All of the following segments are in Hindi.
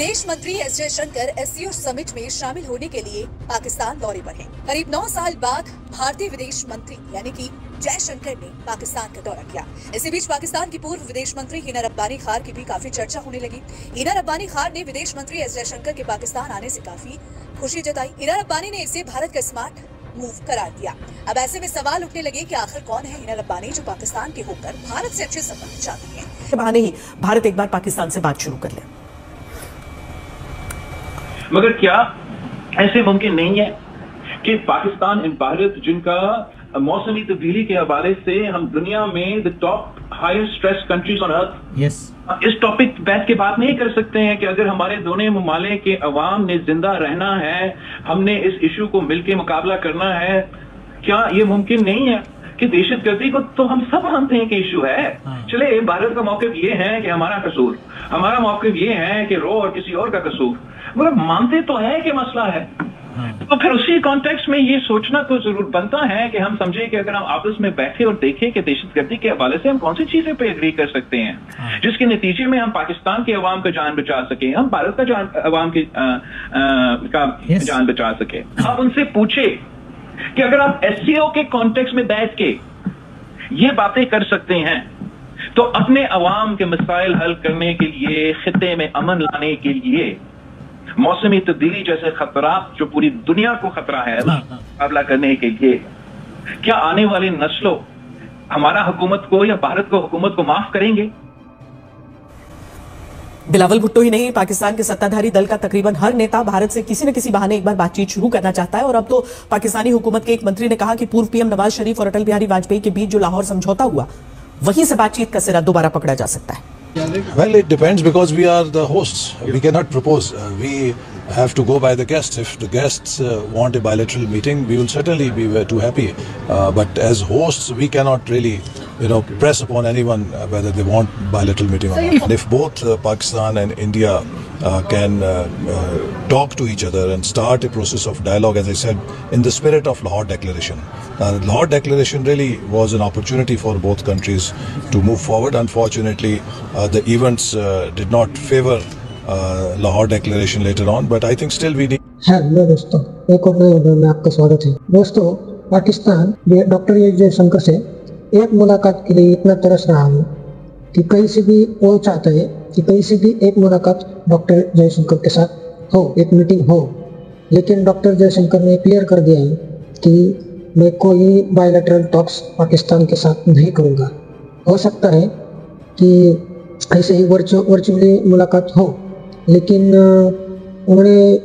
विदेश मंत्री एस जयशंकर एससीओ समिट में शामिल होने के लिए पाकिस्तान दौरे पर हैं। करीब 9 साल बाद भारतीय विदेश मंत्री यानी कि जयशंकर ने पाकिस्तान का दौरा किया। इसी बीच पाकिस्तान की पूर्व विदेश मंत्री हिना रब्बानी खार की भी काफी चर्चा होने लगी। हिना रब्बानी खार ने विदेश मंत्री एस जयशंकर के पाकिस्तान आने से काफी खुशी जताई। हिना रब्बानी ने इसे भारत का स्मार्ट मूव करार दिया। अब ऐसे में सवाल उठने लगे कि आखिर कौन है हिना रब्बानी जो पाकिस्तान के होकर भारत से अच्छे संबंध चाहती है। बहाने ही भारत एक बार पाकिस्तान से बात शुरू कर ले, मगर क्या ऐसे मुमकिन नहीं है कि पाकिस्तान एंड भारत जिनका मौसमी तब्दीली के हवाले से हम दुनिया में the top highest stress countries on earth, इस टॉपिक बैठ के बात नहीं कर सकते हैं कि अगर हमारे दोनों ममालिक के अवाम ने जिंदा रहना है, हमने इस इशू को मिलकर मुकाबला करना है। क्या ये मुमकिन नहीं है कि दहशतगर्दी को तो हम सब मानते हैं कि इशू है। चले भारत का मौक़िफ़ ये है कि हमारा कसूर, हमारा मौक़िफ़ ये है कि रो और किसी और का कसूर, मगर मानते तो है कि मसला है। तो फिर उसी कॉन्टेक्स्ट में ये सोचना तो जरूर बनता है कि हम समझे कि अगर हम आपस में बैठे और देखें कि दहशतगर्दी के हवाले से हम कौन सी चीजें पे एग्री कर सकते हैं जिसके नतीजे में हम पाकिस्तान के अवाम का जान बचा सके, हम भारत का अवाम की जान बचा सके। आप उनसे पूछे कि अगर आप एससीओ के कॉन्टेक्स्ट में बैठ के ये बातें कर सकते हैं तो अपने अवाम के मसाइल हल करने के लिए, खिते में अमन लाने के लिए, मौसमी तब्दीली जैसे खतरात जो पूरी दुनिया को खतरा है मुकाबला करने के लिए, क्या आने वाली नस्लों हमारा हुकूमत को या भारत को हुकूमत को माफ करेंगे? बिलावल भुट्टो ही नहीं, पाकिस्तान के सत्ताधारी दल का तकरीबन हर नेता भारत से किसी न किसी बहाने एक बार बातचीत शुरू करना चाहता है। और अब तो पाकिस्तानी हुकूमत के एक मंत्री ने कहा कि पूर्व पीएम नवाज शरीफ और अटल बिहारी वाजपेयी के बीच जो लाहौर समझौता हुआ, वहीं से बातचीत का सिरा दोबारा पकड़ा जा सकता है। Well, it depends because we are the hosts. We cannot propose. We have to go by the guests. If the guests want a bilateral meeting, we will certainly be too happy. But as hosts, we cannot really, press upon anyone whether they want bilateral meeting or not. And if both Pakistan and India can talk to each other and start a process of dialogue, as I said, in the spirit of Lahore Declaration. The Lahore Declaration really was an opportunity for both countries to move forward. Unfortunately, the events did not favor Lahore Declaration later on, but I think still we need. Hello दोस्तों, एक और नए वीडियो में आपका स्वागत है। दोस्तों, पाकिस्तान डॉक्टर एस जयशंकर से एक मुलाकात के लिए इतना तरस रहा है कि कहीं से भी वो चाहता है कि कहीं से भी एक मुलाकात डॉक्टर जयशंकर के साथ हो, एक मीटिंग हो। लेकिन डॉक्टर जयशंकर ने क्लियर कर दिया है कि मैं कोई बायलैटरल टॉक्स पाकिस्तान के साथ नहीं करूँगा। हो सकता है कि ऐसे ही वर्चुअली मुलाकात हो, लेकिन उन्होंने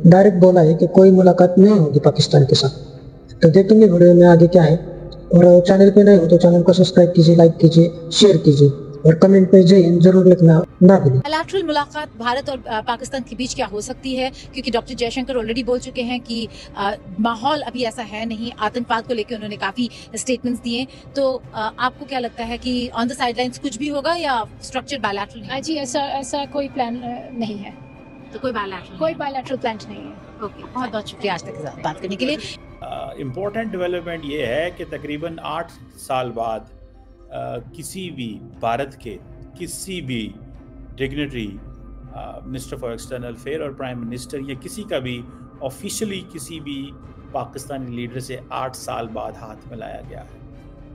डायरेक्ट बोला है कि कोई मुलाकात नहीं होगी पाकिस्तान के साथ। तो देखेंगे वीडियो में आगे क्या है। और चैनल पे नए हो तो चैनल को सब्सक्राइब कीजिए, लाइक कीजिए, शेयर कीजिए और कमेंट पे जय हिंद जरूर लिखना ना भूलें। बायलैटरल मुलाकात भारत और पाकिस्तान के बीच क्या हो सकती है, क्योंकि डॉक्टर जयशंकर ऑलरेडी बोल चुके हैं कि माहौल अभी ऐसा है नहीं। आतंकवाद को लेकर उन्होंने काफी स्टेटमेंट्स दिए। तो आपको क्या लगता है कि ऑन द साइडलाइंस कुछ भी होगा या स्ट्रक्चर्ड बायलैटरल? जी, ऐसा कोई प्लान नहीं है। तो कोई बायलैटरल प्लान नहीं है। ओके, बहुत बहुत शुक्रिया आज तक बात करने के लिए। इम्पोर्टेंट डेवलपमेंट ये है कि तकरीबन 8 साल बाद किसी भी भारत के किसी भी dignitary, minister for external affair और प्राइम मिनिस्टर या किसी का भी ऑफिशियली किसी भी पाकिस्तानी लीडर से 8 साल बाद हाथ मिलाया गया है।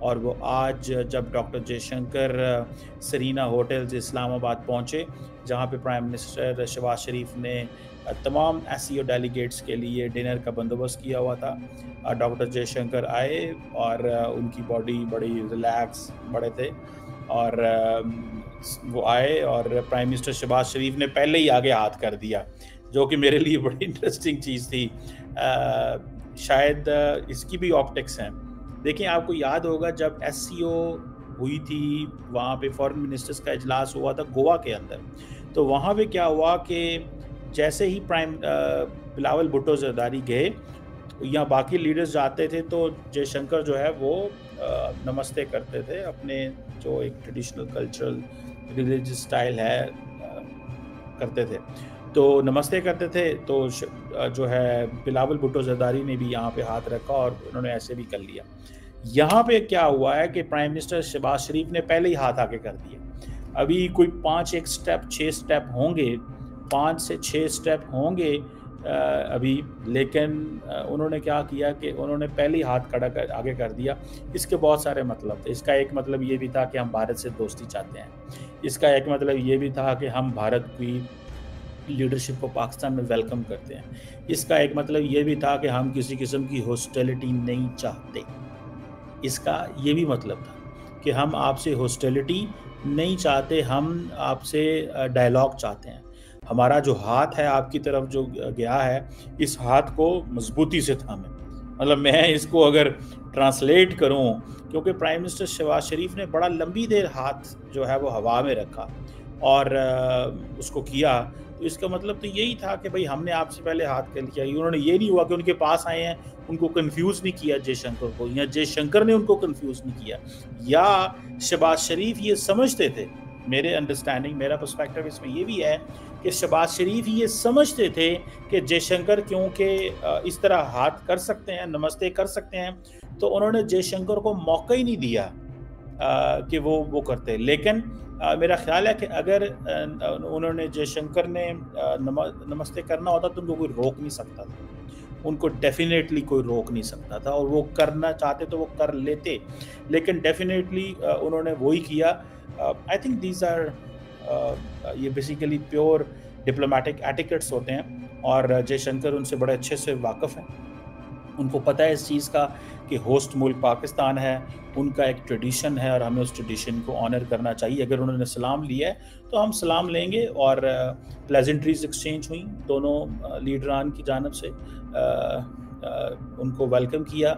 और वो आज जब doctor Jaishankar Serena hotel Islamabad पहुँचे, जहाँ पे प्राइम मिनिस्टर शहबाज शरीफ ने तमाम एससीओ डेलीगेट्स के लिए डिनर का बंदोबस्त किया हुआ था, डॉक्टर जयशंकर आए और उनकी बॉडी बड़ी रिलैक्स बड़े थे और वो आए और प्राइम मिनिस्टर शहबाज शरीफ ने पहले ही आगे हाथ कर दिया, जो कि मेरे लिए बड़ी इंटरेस्टिंग चीज़ थी। शायद इसकी भी ऑप्टिक्स हैं। देखिए, आपको याद होगा जब एससीओ हुई थी, वहाँ पे फॉरेन मिनिस्टर्स का इजलास हुआ था गोवा के अंदर, तो वहाँ पे क्या हुआ कि जैसे ही बिलावल भुट्टो जरदारी गए, यहाँ बाकी लीडर्स जाते थे तो जयशंकर जो है वो नमस्ते करते थे, अपने जो एक ट्रेडिशनल कल्चरल रिलीजियस स्टाइल है करते थे, तो नमस्ते करते थे। तो जो है बिलावल भुट्टो जरदारी ने भी यहाँ पे हाथ रखा और उन्होंने ऐसे भी कर लिया। यहाँ पे क्या हुआ है कि प्राइम मिनिस्टर शहबाज शरीफ ने पहले ही हाथ आगे कर दिए। अभी कोई 5 स्टेप 6 स्टेप होंगे 5 से 6 स्टेप होंगे अभी, लेकिन उन्होंने क्या किया कि उन्होंने पहले ही हाथ खड़ा कर आगे कर दिया। इसके बहुत सारे मतलब थे। इसका एक मतलब ये भी था कि हम भारत से दोस्ती चाहते हैं, इसका एक मतलब ये भी था कि हम भारत की लीडरशिप को पाकिस्तान में वेलकम करते हैं, इसका एक मतलब ये भी था कि हम किसी किस्म की हॉस्टिलिटी नहीं चाहते, इसका ये भी मतलब था कि हम आपसे हॉस्टिलिटी नहीं चाहते, हम आपसे डायलॉग चाहते हैं। हमारा जो हाथ है आपकी तरफ जो गया है, इस हाथ को मजबूती से थामें। मतलब मैं इसको अगर ट्रांसलेट करूं, क्योंकि प्राइम मिनिस्टर शहबाज शरीफ ने बड़ा लंबी देर हाथ जो है वो हवा में रखा और उसको किया, तो इसका मतलब तो यही था कि भाई हमने आपसे पहले हाथ कर लिया। उन्होंने ये नहीं हुआ कि उनके पास आए हैं, उनको कंफ्यूज नहीं किया जयशंकर को, या जयशंकर ने उनको कंफ्यूज नहीं किया, या शहबाज शरीफ ये समझते थे। मेरे अंडरस्टैंडिंग, मेरा पर्सपेक्टिव इसमें ये भी है कि शहबाज शरीफ ये समझते थे कि जयशंकर क्योंकि इस तरह हाथ कर सकते हैं, नमस्ते कर सकते हैं, तो उन्होंने जयशंकर को मौका ही नहीं दिया कि वो करते। लेकिन मेरा ख्याल है कि अगर उन्होंने जयशंकर ने नमस्ते करना होता तो उनको कोई रोक नहीं सकता था, उनको डेफिनेटली कोई रोक नहीं सकता था, और वो करना चाहते तो वो कर लेते, लेकिन डेफिनेटली उन्होंने वही किया। आई थिंक दीज आर ये बेसिकली प्योर डिप्लोमेटिक एटिकेट्स होते हैं, और जयशंकर उनसे बड़े अच्छे से वाकिफ़ हैं। उनको पता है इस चीज़ का कि होस्ट मुल्क पाकिस्तान है, उनका एक ट्रेडिशन है और हमें उस ट्रेडिशन को ऑनर करना चाहिए। अगर उन्होंने सलाम लिया है तो हम सलाम लेंगे, और प्लेजेंट्रीज एक्सचेंज हुई दोनों लीडरान की जानब से, उनको वेलकम किया।